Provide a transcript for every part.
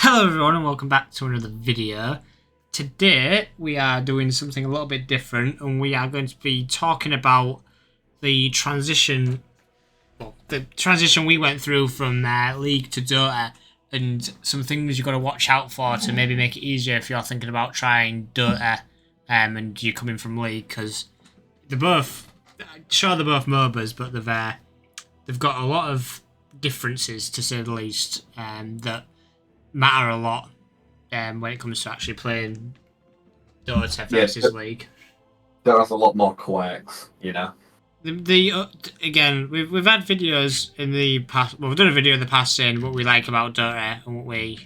Hello everyone and welcome back to another video. Today we are doing something a little bit different and we are going to be talking about the transition we went through from League to Dota and some things you've got to watch out for to maybe make it easier if you're thinking about trying Dota and you're coming from League, because they're both MOBAs, but they've got a lot of differences, to say the least, that matter a lot when it comes to actually playing Dota versus League. There is a lot more quirks, you know. Again, we've had videos in the past. Well, we've done a video in the past saying what we like about Dota and what we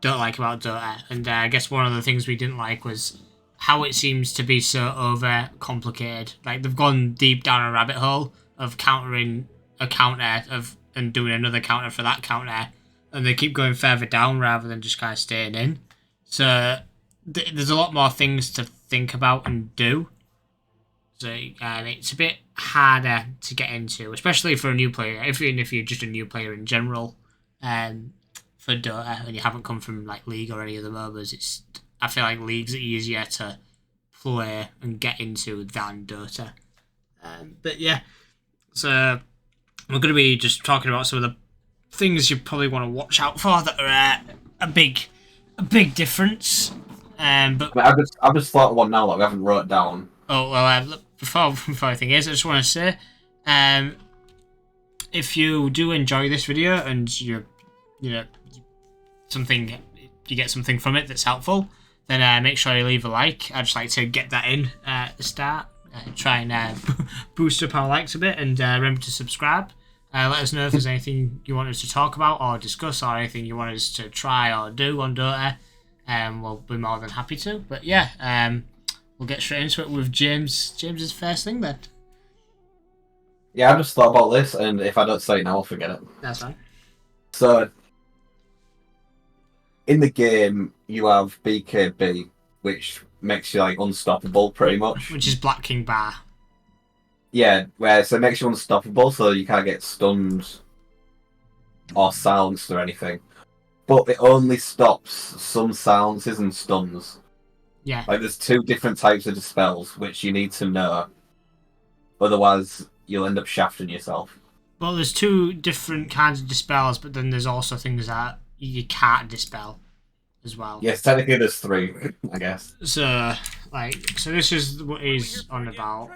don't like about Dota, and I guess one of the things we didn't like was how it seems to be so over complicated. Like, they've gone deep down a rabbit hole of countering a counter and doing another counter for that counter, and they keep going further down rather than just kind of staying in. So there's a lot more things to think about and do. So it's a bit harder to get into, especially for a new player. Even if you're just a new player in general, for Dota and you haven't come from like League or any of the MOBAs, I feel like League's easier to play and get into than Dota. But yeah, so we're going to be just talking about some of the things you probably want to watch out for that are a big difference. But I've just thought of one now that we haven't wrote down. Oh well, before I think is, I just want to say, if you do enjoy this video and you get something from it that's helpful, then make sure you leave a like. I'd just like to get that in at the start. Try and boost up our likes a bit, and remember to subscribe. Let us know if there's anything you want us to talk about or discuss, or anything you want us to try or do on Dota. We'll be more than happy to. But yeah, we'll get straight into it with James's first thing then. Yeah, I just thought about this, and if I don't say it now, I'll forget it. That's fine. So, in the game, you have BKB, which makes you like unstoppable, pretty much. Which is Black King Bar. Yeah, so it makes you unstoppable, so you can't get stunned or silenced or anything. But it only stops some silences and stuns. Yeah. Like, there's two different types of dispels, which you need to know. Otherwise, you'll end up shafting yourself. Well, there's two different kinds of dispels, but then there's also things that you can't dispel as well. Yes, technically there's three, I guess. So this is what he's on about.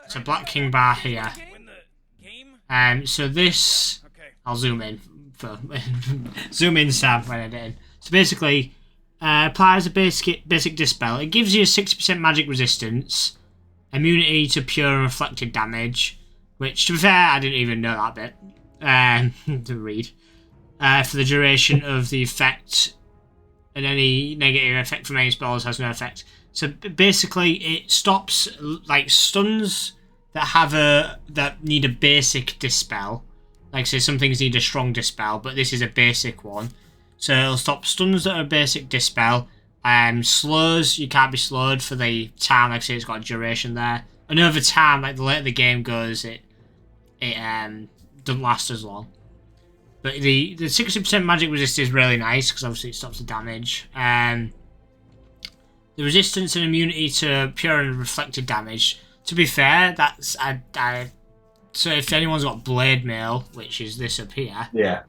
So Black King Bar here. So this, I'll zoom in. Zoom in, Sam, when I did it. So basically, applies a basic dispel. It gives you a 60% magic resistance, immunity to pure and reflected damage, which, to be fair, I didn't even know that bit to read. For the duration of the effect, and any negative effect from any spells has no effect. So basically, it stops like stuns that need a basic dispel. Like, say some things need a strong dispel, but this is a basic one. So it'll stop stuns that are a basic dispel. Slows, you can't be slowed for the time. Like, say it's got a duration there. And over time, like the later the game goes, it doesn't last as long. But the 60% magic resist is really nice because obviously it stops the damage. The resistance and immunity to pure and reflected damage. To be fair, that's so if anyone's got Blade Mail, which is this up here, yeah,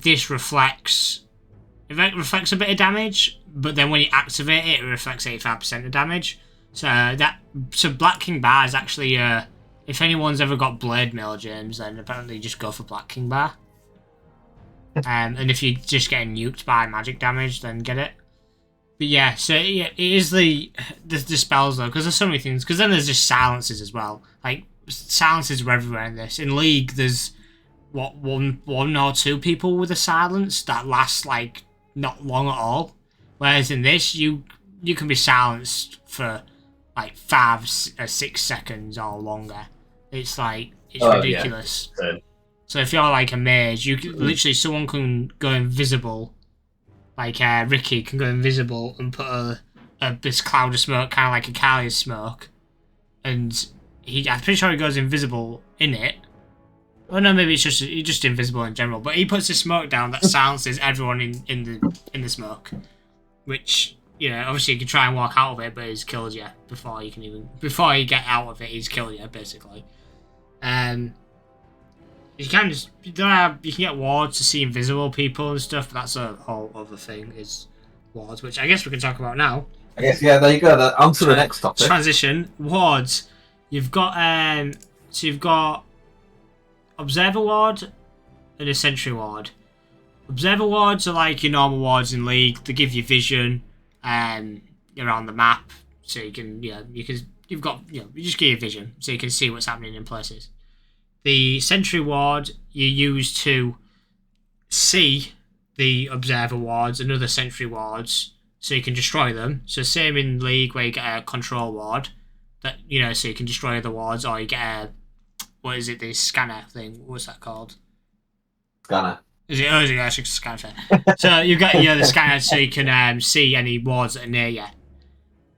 this reflects a bit of damage, but then when you activate it, it reflects 85% of damage. So Black King Bar is actually if anyone's ever got Blade Mail, James, then apparently just go for Black King Bar. And if you're just getting nuked by magic damage, then get it. But yeah, so yeah, it is the spells though, because there's so many things. Because then there's just silences as well. Like, silences are everywhere in this. In League, there's one or two people with a silence that lasts like not long at all. Whereas in this, you can be silenced for like 5 or 6 seconds or longer. It's ridiculous. Yeah. So if you're like a mage, you can, literally someone can go invisible. Like Ricky can go invisible and put this cloud of smoke, kind of like a Kalia's smoke, and I'm pretty sure he goes invisible in it, Oh no, maybe it's just invisible in general. But he puts a smoke down that silences everyone in the smoke, which obviously you can try and walk out of it, but he's killed you before you get out of it. He's killed you basically. You can you can get wards to see invisible people and stuff, but that's a whole other thing. Is wards, which I guess we can talk about now. I guess there you go. On to the next topic. Transition wards. You've got you've got Observer Ward and a Sentry Ward. Observer Wards are like your normal wards in League. They give you vision around the map, so you can you just get your vision, so you can see what's happening in places. The Sentry Ward you use to see the Observer Wards and other Sentry Wards, so you can destroy them. So same in League where you get a Control Ward, that so you can destroy the wards, or you get a the scanner thing? What's that called? Scanner. Is it? Oh, is it actually scanner? So you've got the scanner, so you can see any wards that are near you.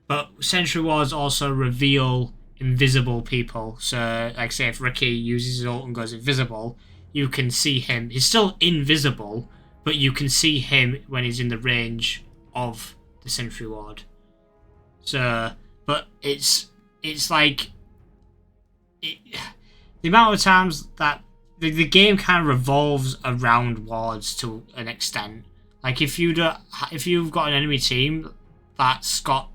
But Sentry Wards also reveal invisible people. So, like, say if Ricky uses his ult and goes invisible, you can see him. He's still invisible, but you can see him when he's in the range of the Sentry Ward. So, but it's like the amount of times that the game kind of revolves around wards to an extent. Like if you've got an enemy team that's got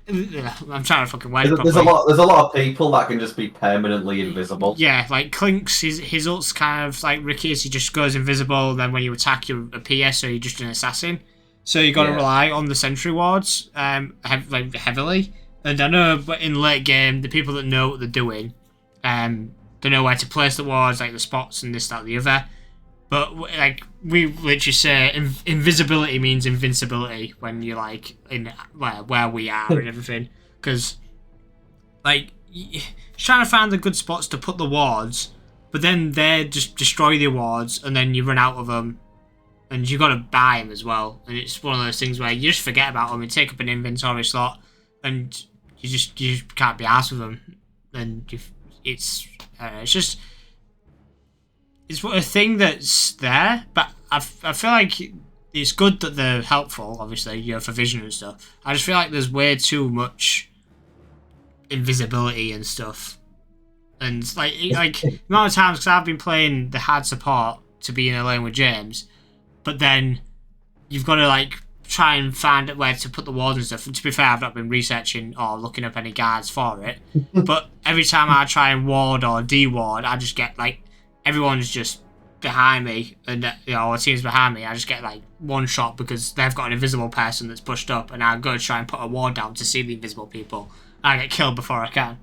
I'm trying to fucking word it properly. There's a lot of people that can just be permanently invisible. Yeah, like Clink's his ult's kind of like Ricky's. He just goes invisible. Then when you attack, you appear. So you're just an assassin. So you got to rely on the Sentry Wards heavily. And I know, but in late game, the people that know what they're doing, they know where to place the wards, like the spots and this, that, the other. But like we literally say, invisibility means invincibility when you're like in where we are and everything. Because like trying to find the good spots to put the wards, but then they just destroy the wards, and then you run out of them, and you got to buy them as well. And it's one of those things where you just forget about them and take up an inventory slot, and you just can't be arsed with them, and it's a thing that's there. But I feel like it's good that they're helpful, obviously, for vision and stuff. I just feel like there's way too much invisibility and stuff, and like the amount of times, because I've been playing the hard support to be in a lane with James, but then you've got to like try and find where to put the wards and stuff. And to be fair, I've not been researching or looking up any guides for it. But every time I try and ward or de-ward, I just get like everyone's just behind me, and our team's behind me. I just get like one shot because they've got an invisible person that's pushed up, and I go try and put a ward down to see the invisible people. I get killed before I can,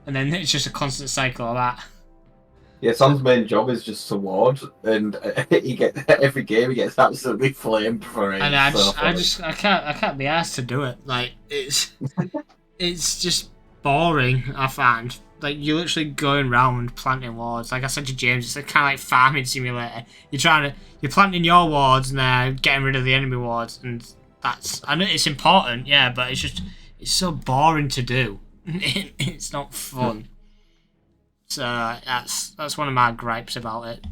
and then it's just a constant cycle of that. Yeah, Sam's main job is just to ward, and every game he gets absolutely flamed for it. And I can't be asked to do it. Like it's just boring. I find like you're literally going around planting wards. Like I said to James, it's kind of like farming simulator. You're planting your wards and then getting rid of the enemy wards, and I know it's important, yeah, but it's so boring to do. It's not fun. So that's one of my gripes about it.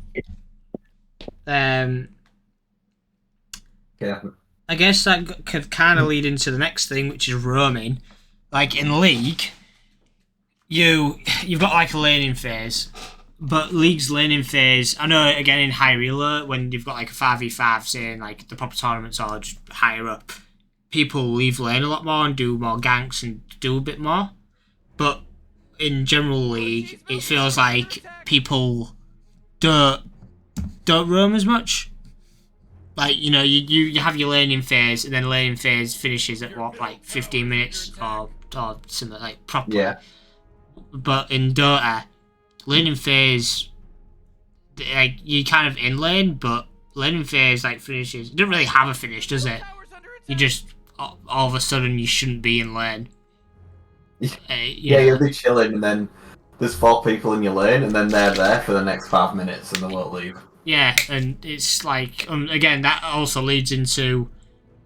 Yeah. I guess that could kind of lead into the next thing, which is roaming. Like in League, you've got like a laning phase, but League's laning phase, I know again in higher elo, when you've got like a 5v5, saying like the proper tournaments or just higher up, people leave lane a lot more and do more ganks and do a bit more. But in general League, it feels like people don't roam as much. Like, you have your laning phase, and then laning phase finishes at what, like 15 minutes or something like properly. Yeah. But in Dota, laning phase, like you kind of in lane, but laning phase like finishes. It doesn't really have a finish, does it? You just all of a sudden you shouldn't be in lane. Yeah, you'll be chilling, and then there's 4 people in your lane, and then they're there for the next 5 minutes, and they won't leave. Yeah, and it's like, again, that also leads into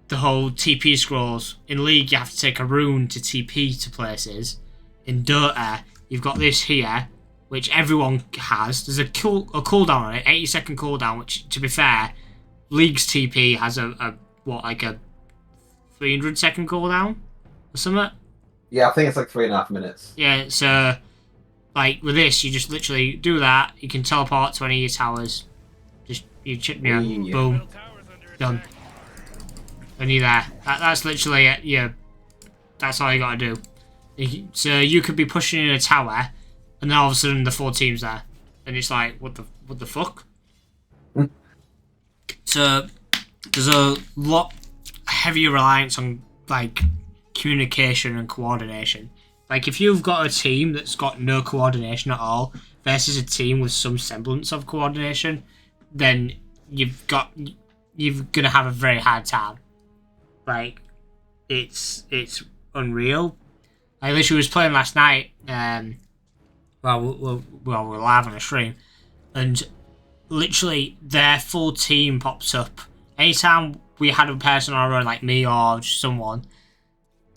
the whole TP scrolls. In League, you have to take a rune to TP to places. In Dota, you've got this here, which everyone has. There's a cooldown on it, 80-second cooldown, which, to be fair, League's TP has a 300-second cooldown or something. Yeah, I think it's like 3.5 minutes. Yeah, so like with this, you just literally do that. You can teleport to any of your towers. Just you chip me on, boom, done. And you're there. That's literally it. Yeah, that's all you gotta do. So you could be pushing in a tower, and then all of a sudden the 4 teams there, and it's like, what the fuck? So there's a lot heavier reliance on like communication and coordination. Like if you've got a team that's got no coordination at all versus a team with some semblance of coordination, then you're gonna have a very hard time. Like it's unreal. I literally was playing last night. We're live on a stream, and literally their full team pops up. Anytime we had a person on our own, like me or just someone,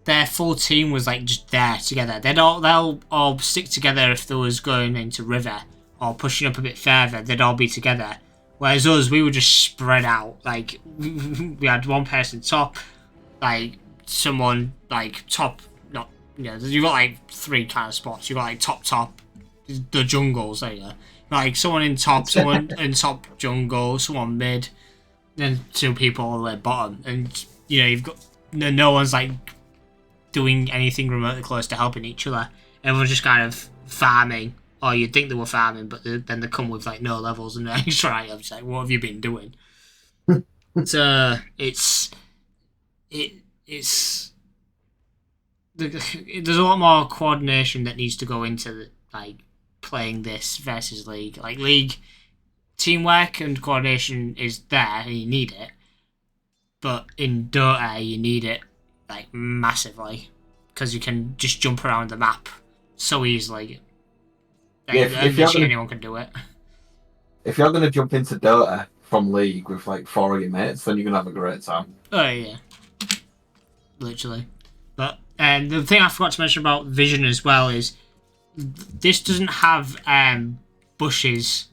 their full team was like just there together. They'll all stick together if there was going into river or pushing up a bit further. They'd all be together. Whereas us, we were just spread out. Like we had one person top, like someone like top. Not you got like 3 kind of spots. You got like top, the jungles. There you go. Like someone in top, someone in top jungle, someone mid, then 2 people all the way bottom, and you've got no one's like doing anything remotely close to helping each other. Everyone's just kind of farming, or you'd think they were farming, but then they come with like no levels and extra items. Like, what have you been doing? So there's a lot more coordination that needs to go into like playing this versus League. Like League, teamwork and coordination is there and you need it, but in Dota you need it like massively because you can just jump around the map so easily. Like, if anyone can do it. If you're gonna jump into Dota from League with like 4 of your mates, then you're gonna have a great time. Oh yeah, literally. But the thing I forgot to mention about Vision as well is this doesn't have bushes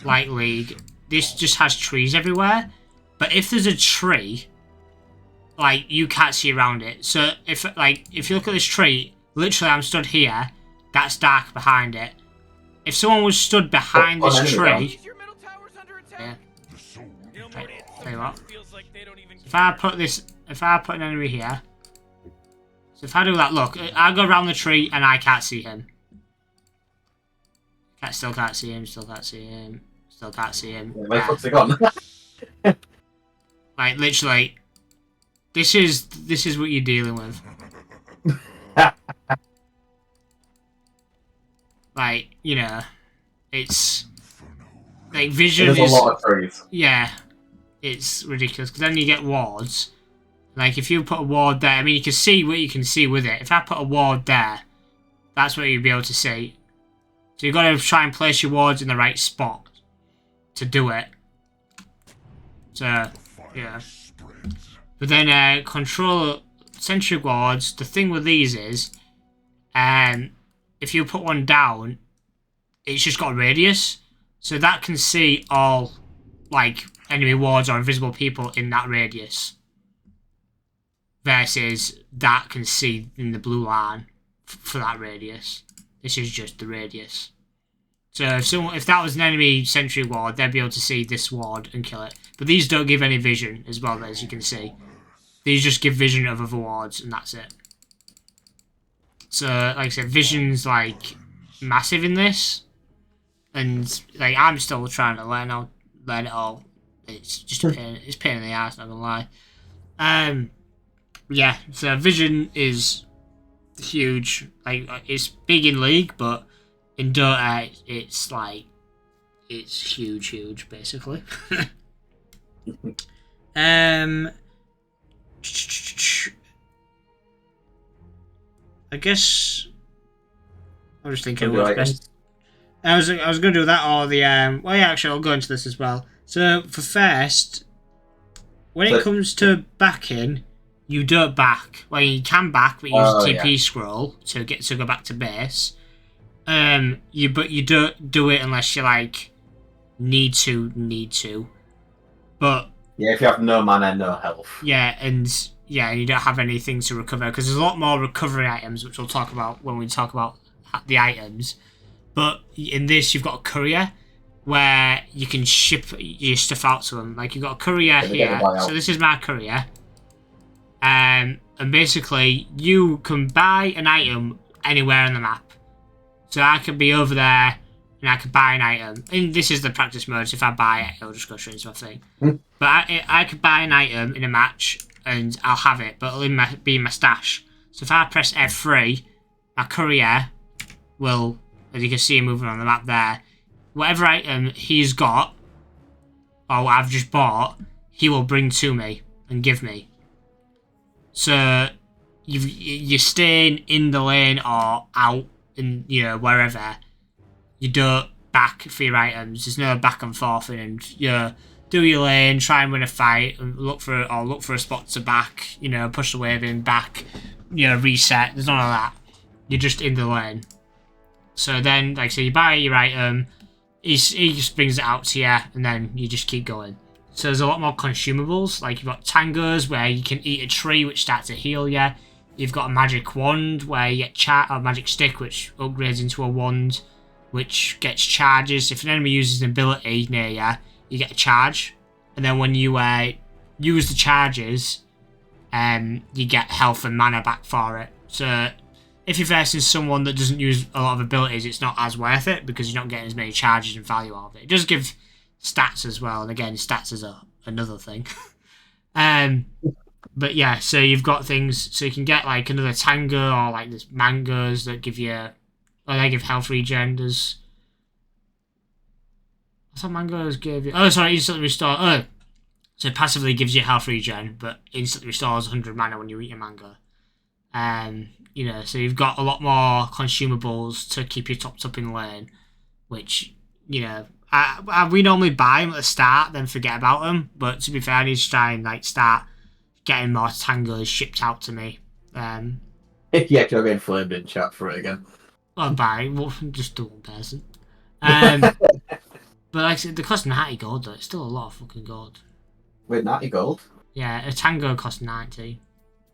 like League. This just has trees everywhere. But if there's a tree, like you can't see around it. So if you look at this tree, literally I'm stood here. That's dark behind it. If someone was stood behind this tree, yeah. Right, tell you what. If I put an enemy here. So if I do that, look, I go around the tree and I can't see him. Still can't see him, still can't see him, still can't see him. Where the fuck's he gone? Like, literally, this is what you're dealing with. Like, it's... Like, Vision is... There's a lot of trees. Yeah, it's ridiculous, because then you get wards. Like, if you put a ward there, I mean, you can see what you can see with it. If I put a ward there, that's what you'd be able to see. So you've got to try and place your wards in the right spot to do it. So, yeah. But then, control sentry wards, the thing with these is, if you put one down, it's just got a radius. So that can see all, like, enemy wards or invisible people in that radius. Versus that can see in the blue line for that radius. This is just the radius. So if that was an enemy sentry ward, they'd be able to see this ward and kill it. But these don't give any vision as well, as you can see. These just give vision of other wards, and that's it. So, like I said, vision's like massive in this, and like I'm still trying to learn it all. It's just a pain. It's a pain in the ass, not gonna lie. Yeah. So vision is huge. Like it's big in League, but in Dota, it's like it's huge, basically. I guess I was thinking what's best. I was going to do that or the well, yeah, actually, I'll go into this as well. So for first, when it comes to backing, you don't back. Well, you can back, but you use TP scroll to go back to base. But you don't do it unless you like need to. But Yeah, if you have no mana, no health. yeah, and you don't have anything to recover because there's a lot more recovery items, which we'll talk about when we talk about the items. But in this, you've got a courier where you can ship your stuff out to them. Like you've got a courier here. So this is my courier. And basically, you can buy an item anywhere on the map. So I could be over there and I could buy an item. And this is the practice mode, so if I buy it, it'll just go straight into my thing. But I could buy an item in a match and I'll have it, but it'll be in my stash. So if I press F3, my courier will, as you can see him moving on the map there, whatever item he's got, or I've just bought, he will bring to me and give me. So you're staying in the lane or out in, wherever. You don't back for your items. There's no back and forth, and do your lane, try and win a fight, and look for a spot to back. Push the wave in, back. Reset. There's none of that. You're just in the lane. So then, like I say, you buy your item. He just brings it out to you, and then you just keep going. So there's a lot more consumables. Like you've got tangos where you can eat a tree, which starts to heal you. You've got a magic wand where you get or magic stick, which upgrades into a wand, which gets charges. If an enemy uses an ability near you, you get a charge, and then when you use the charges, you get health and mana back for it. So if you're facing someone that doesn't use a lot of abilities, it's not as worth it because you're not getting as many charges and value out of it. It does give stats as well, and again, stats is another thing. But yeah, so you've got things, so you can get like another tango or like this mangoes that give you, or they give health regen. There's, I thought mangoes gave you, instantly restore. Oh, so it passively gives you health regen, but instantly restores 100 mana when you eat a mango. So you've got a lot more consumables to keep you topped up in lane, which, we normally buy them at the start, then forget about them. But to be fair, I need to try and like start getting more tangos shipped out to me. Yeah, because I'm getting flamed in chat for it again. Well, just the one person. But like I said, they cost 90 gold though. It's still a lot of fucking gold. Wait, 90 gold? Yeah, a tango costs 90.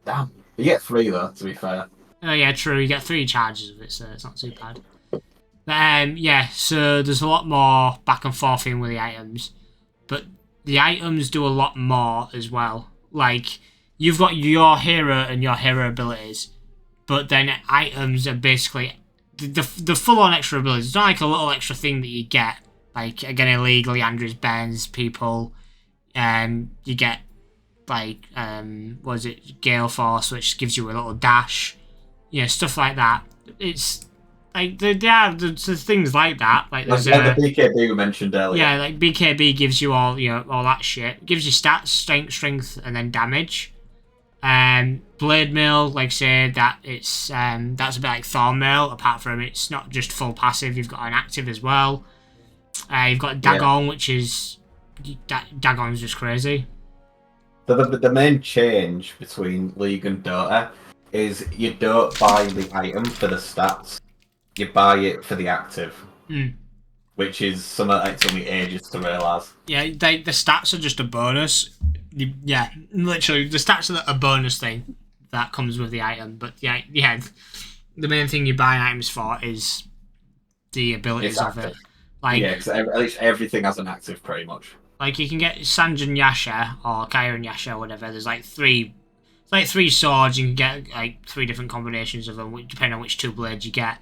Damn. You get 3 though, to be fair. Oh yeah, true. You get 3 charges of it, so it's not too bad. But yeah, so there's a lot more back and forth in with the items. But the items do a lot more as well. Like, you've got your hero and your hero abilities, but then items are basically the full-on extra abilities. It's not like a little extra thing that you get. Like, again, illegally, Andrews bends people, you get, like, Gale Force, which gives you a little dash. Stuff like that. It's, like, there's things like that. Like the BKB we mentioned earlier. Yeah, like BKB gives you all that shit. It gives you stats, strength, and then damage. Blade Mail, like I said, that's a bit like Thorn Mail. Apart from it's not just full passive, you've got an active as well. You've got Dagon, which is Dagon's just crazy. The main change between League and Dota is you don't buy the item for the stats. You buy it for the active, which is something that took me ages to realise. Yeah, the stats are just a bonus. Literally, the stats are a bonus thing that comes with the item. But yeah, the main thing you buy items for is the abilities of it. Like, because at least everything has an active, pretty much. Like, you can get Sanjin Yasha or Kairon Yasha or whatever. There's like 3 swords. You can get like 3 different combinations of them, depending on which 2 blades you get.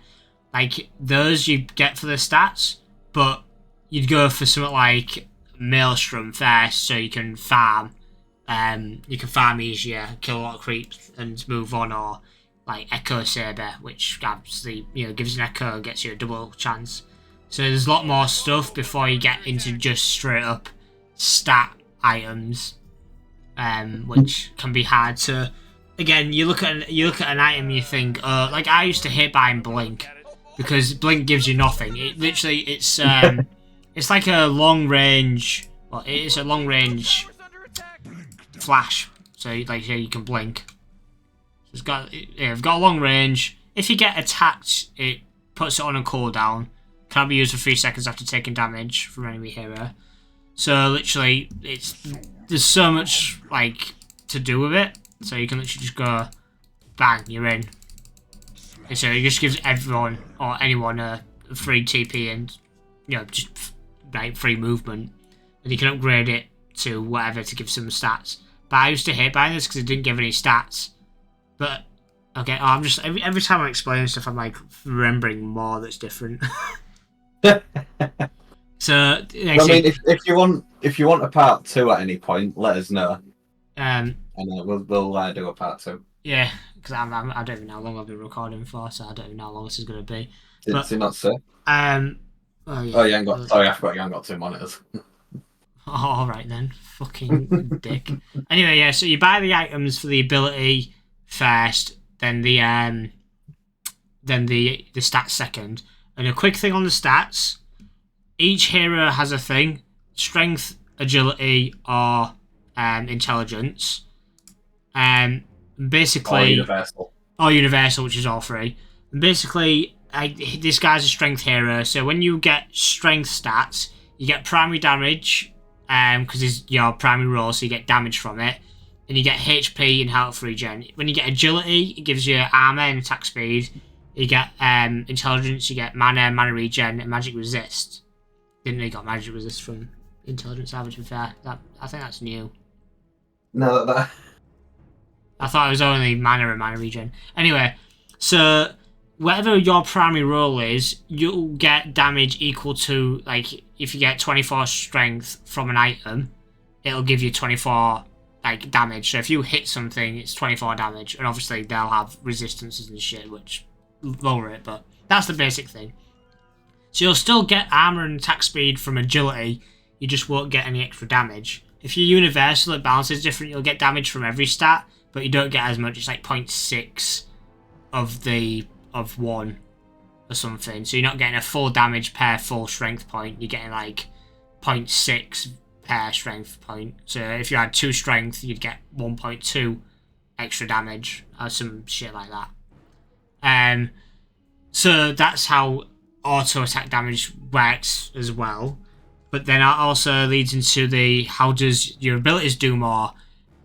Like, those you get for the stats, but you'd go for something like Maelstrom first, so you can farm. You can farm easier, kill a lot of creeps, and move on. Or like Echo Saber, which obviously gives an echo and gets you a double chance. So there's a lot more stuff before you get into just straight up stat items, which can be hard to. Again, you look at an item, and you think, like I used to hate buying Blink. Because Blink gives you nothing. It's like a long range. Well, it's a long range flash. So like you can blink. It's got a long range. If you get attacked, it puts it on a cooldown. Can't be used for 3 seconds after taking damage from enemy hero. So literally, there's so much like to do with it. So you can literally just go, bang, you're in. And so it just gives everyone or anyone a free TP and just like free movement, and you can upgrade it to whatever to give some stats. But I used to hate buying this because it didn't give any stats. But okay, I'm just every time I explain stuff, I'm like remembering more that's different. So I mean, if you want a part 2 at any point, let us know. And we'll do a part 2. Yeah, because I don't even know how long I've been recording for, so I don't even know how long this is going to be. Did you not say? Oh, yeah. You ain't got. Sorry, I forgot you ain't got 2 monitors. All right then, fucking dick. Anyway, yeah. So you buy the items for the ability first, then the stats second. And a quick thing on the stats: each hero has a thing: strength, agility, or intelligence. Basically, or universal, which is all 3. And basically, this guy's a strength hero. So when you get strength stats, you get primary damage. Because it's your primary role, so you get damage from it, and you get HP and health regen. When you get agility, it gives you armor and attack speed. You get intelligence, you get mana regen, and magic resist. Didn't know you got magic resist from intelligence average. To be fair, I think that's new. No, that. I thought it was only mana and mana regen. Anyway, so whatever your primary role is, you'll get damage equal to, like, if you get 24 strength from an item, it'll give you 24, like, damage. So if you hit something, it's 24 damage. And obviously they'll have resistances and shit, which lower it, but that's the basic thing. So you'll still get armor and attack speed from agility, you just won't get any extra damage. If you're universal, it balances different. You'll get damage from every stat, but you don't get as much. It's like 0.6 of 1 or something. So you're not getting a full damage per full strength point. You're getting like 0.6 per strength point. So if you had 2 strength, you'd get 1.2 extra damage or some shit like that. So that's how auto attack damage works as well. But then that also leads into the how does your abilities do more?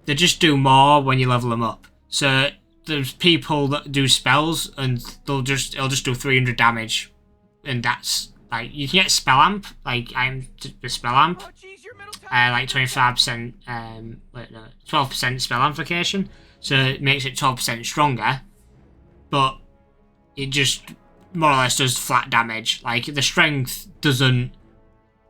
They just do more when you level them up. So there's people that do spells and it'll just do 300 damage, and that's like you can get spell amp. Like I'm the spell amp, like 25%, 12% spell amplification. So it makes it 12% stronger, but it just more or less does flat damage. Like the strength doesn't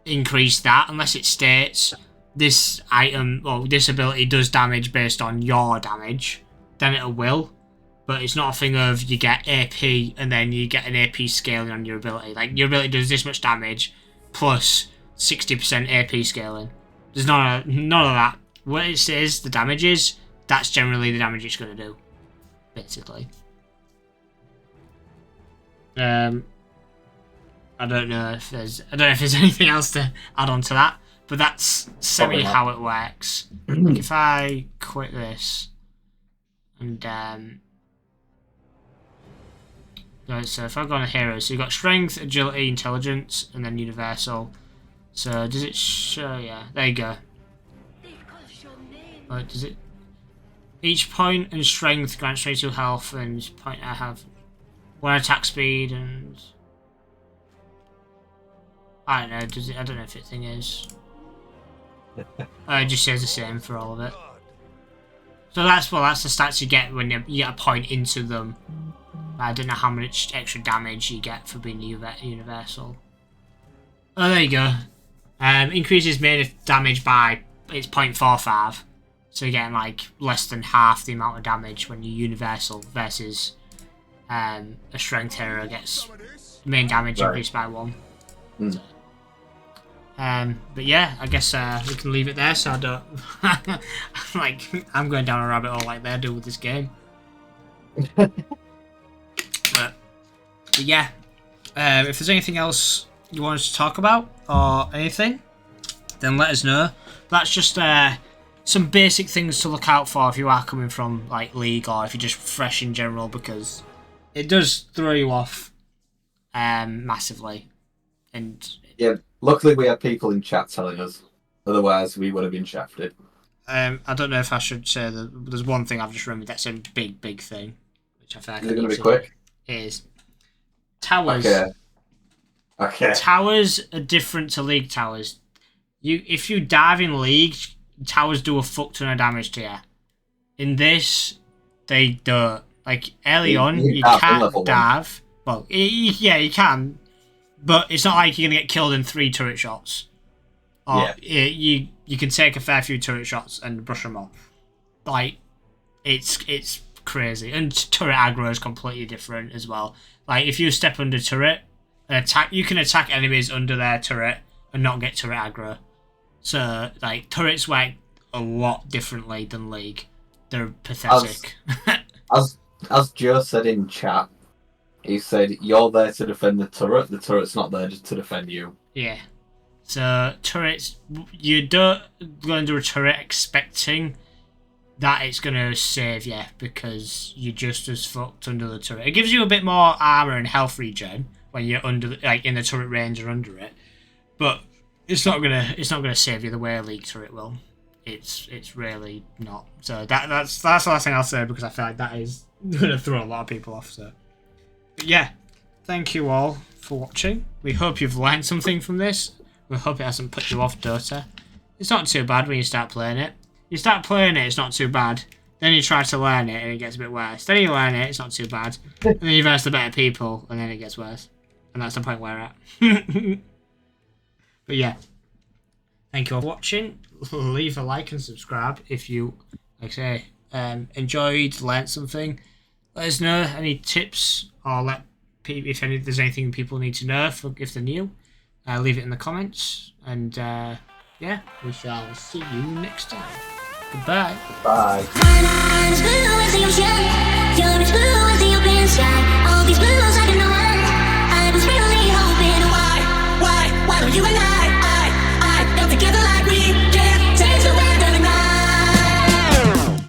increase that unless it states this item or this ability does damage based on your damage, then it will. But it's not a thing of you get AP and then you get an AP scaling on your ability. Like your ability does this much damage plus 60% AP scaling. There's none of that. What it says the damage is, that's generally the damage it's going to do, basically. I don't know if there's anything else to add on to that, but that's semi how it works. Like if I quit this and right, so if I go on a hero, so you've got strength, agility, intelligence, and then universal. So does it show? Yeah, there you go. Right, does it? Each point and strength grants 22 health, and each point I have 1 attack speed and. I don't know, does it? I don't know if it thing is. It just says the same for all of it. So that's the stats you get when you get a point into them. I don't know how much extra damage you get for being universal. Oh, there you go. Increases main damage by it's 0.45. So you're getting like less than half the amount of damage when you're universal versus a strength hero gets main damage increased by 1. Mm. But yeah, I guess we can leave it there so I don't like I'm going down a rabbit hole like they do with this game. but yeah, if there's anything else you want us to talk about or anything, then let us know. That's just some basic things to look out for if you are coming from like League or if you're just fresh in general, because it does throw you off massively. And yeah, luckily we had people in chat telling us. Otherwise, we would have been shafted. I don't know if I should say that there's one thing I've just remembered that's a big thing, which I feel like Is it going to be quick? Is towers. Okay. Towers are different to League towers. If you dive in League, towers do a fuck ton of damage to you. In this, they don't. Like early on, you can't dive. Well, yeah, you can, but it's not like you're gonna get killed in 3 turret shots. Or you can take a fair few turret shots and brush them off. Like it's crazy, and turret aggro is completely different as well. Like if you step under turret and attack, you can attack enemies under their turret and not get turret aggro. So like turrets work a lot differently than League. They're pathetic. As Joe said in chat, he said you're there to defend the turret. The turret's not there just to defend you. Yeah. So turrets, you don't go under a turret expecting that it's gonna save you because you're just as fucked under the turret. It gives you a bit more armor and health regen when you're under, like in the turret range or under it, but it's not gonna save you the way a League turret will. It's really not. So that's the last thing I'll say because I feel like that is gonna throw a lot of people off. So, but yeah, thank you all for watching. We hope you've learned something from this. We hope it hasn't put you off Dota. It's not too bad when you start playing it. You start playing it, it's not too bad. Then you try to learn it and it gets a bit worse. Then you learn it, it's not too bad. And then you verse the better people and then it gets worse. And that's the point we're at. But yeah. Thank you all for watching. Leave a like and subscribe if you, like I say, enjoyed, learnt something. Let us know any tips or if there's anything people need to know if they're new. Leave it in the comments. And yeah, we shall see you next time. Goodbye. Bye.